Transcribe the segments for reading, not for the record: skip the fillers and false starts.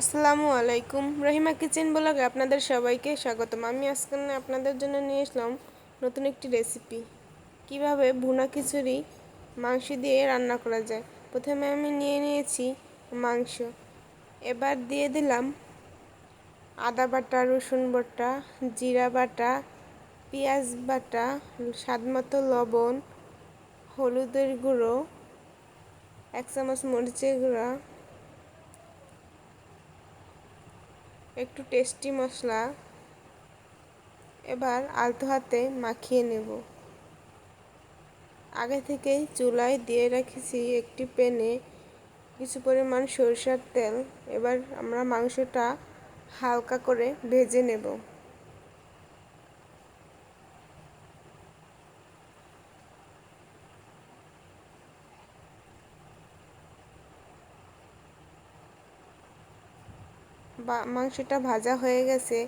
আসসালামু আলাইকুম। রহিমা কিচেন ব্লগে আপনাদের সবাইকে স্বাগতম। আমি আজকে আপনাদের জন্য নিয়ে আসলাম নতুন একটি রেসিপি, কিভাবে ভুনা খিচুড়ি মাংস দিয়ে রান্না করা যায়। প্রথমে আমি নিয়ে নিয়েছি মাংস, এবার দিয়ে দিলাম আদা বাটা, রসুন বাটা, জিরা বাটা, পেঁয়াজ বাটা, স্বাদমতো লবণ, হলুদের গুঁড়ো, 1 চামচ মরিচের গুঁড়া, একটু টেস্টি মশলা। এবার আলতো হাতে মাখিয়ে নেব। আগে থেকেই চুলায় দিয়ে রেখেছি একটি প্যানে কিছু পরিমাণ সরিষার তেল। এবার আমরা মাংসটা হালকা করে ভেজে নেব। মাংসটা ভাজা হয়ে গেছে,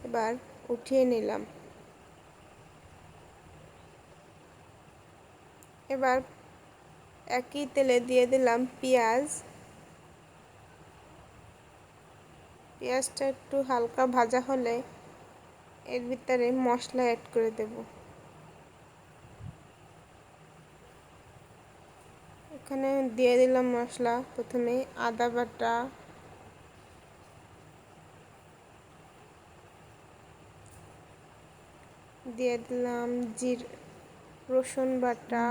এবার উঠিয়ে নিলাম। এবার একই তেলে দিয়ে দিলাম পেঁয়াজ। পেঁয়াজটা একটু হালকা ভাজা হলে এর ভিতরে মশলা অ্যাড করে দেব। এখানে দিয়ে দিলাম মশলা। প্রথমে আদা বাটা, দিয়ে দিলাম রসুন বাটা,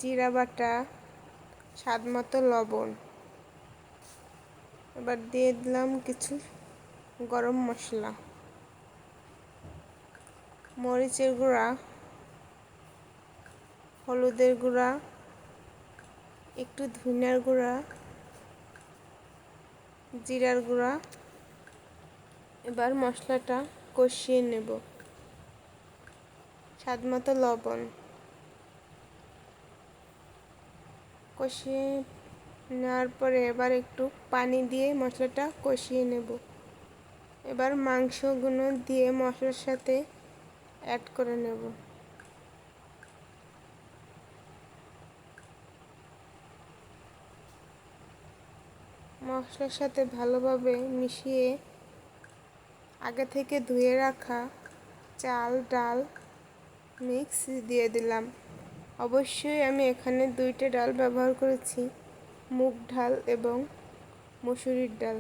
জিরা বাটা, স্বাদমতো লবণ। এবার দিয়ে দিলাম কিছু গরম মশলা, মরিচের গুঁড়া, হলুদের গুঁড়া, একটু ধনিয়ার গুঁড়া, জিরার গুঁড়া। এবার মশলাটা কষিয়ে নেব। স্বাদমতো লবণ, কষিয়ে নেওয়ার পরে এবার একটু পানি দিয়ে মশলাটা কষিয়ে নেব। এবার মাংসগুলো দিয়ে মশলার সাথে অ্যাড করে নেব। মশলার সাথে ভালোভাবে মিশিয়ে আগে থেকে ধুয়ে রাখা চাল ডাল মিক্স দিয়ে দিলাম। অবশ্যই আমি এখানে 2টা ডাল ব্যবহার করেছি, মুগ ডাল এবং মসুরির ডাল।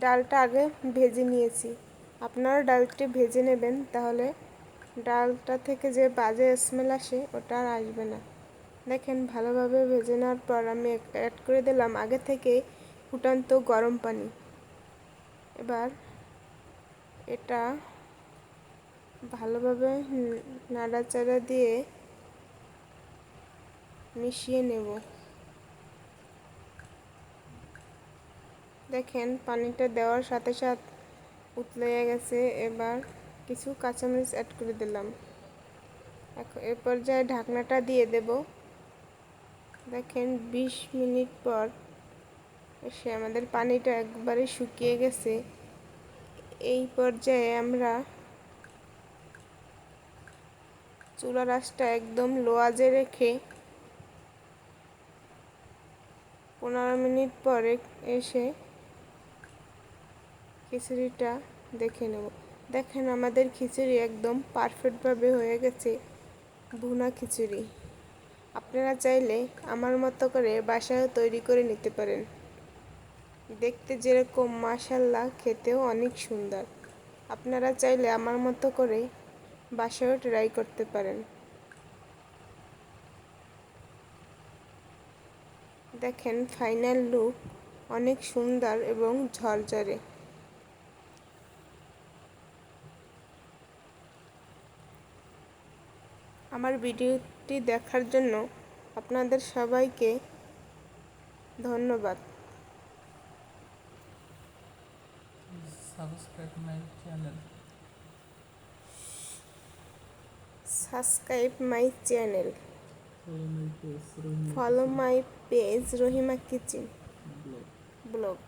ডালটা আগে ভেজে নিয়েছি, আপনারা ডালটি ভেজে নেবেন, তাহলে ডালটা থেকে যে বাজে স্মেল আসে ওটা আর আসবে না। দেখেন, ভালোভাবে ভেজে নেওয়ার পর আমি অ্যাড করে দিলাম আগে থেকে ফুটন্ত গরম পানি। এবার এটা ভালোভাবে নাড়াচাড়া দিয়ে মিশিয়ে নেব। দেখেন, পানিটা দেওয়ার সাথে সাথে উতলে গেছে। এবার কিছু কাঁচামরিচ অ্যাড করে দিলাম। এ পর্যায়ে ঢাকনাটা দিয়ে দেব। দেখেন, 20 মিনিট পর এসে আমাদের পানিটা একবারে শুকিয়ে গেছে। এই পর্যায়ে আমরা চুলার আঁচটা একদম লো আঁচে রেখে 15 মিনিট পরে এসে খিচুড়িটা দেখে নেব। দেখেন, আমাদের খিচুড়ি একদম পারফেক্টভাবে হয়ে গেছে, ভুনা খিচুড়ি। আপনারা চাইলে আমার মতো করে বাসায়ও তৈরি করে নিতে পারেন। দেখতে যেরকম, মাশাআল্লাহ খেতেও অনেক সুন্দর। আপনারা চাইলে আমার মতো করে বাসায়ও ট্রাই করতে পারেন। দেখেন, ফাইনাল লুক অনেক সুন্দর এবং ঝরঝরে। আমার ভিডিওটি দেখার জন্য আপনাদের সবাইকে ধন্যবাদ। Subscribe my channel. Follow my page Rohima Kitchen Blog.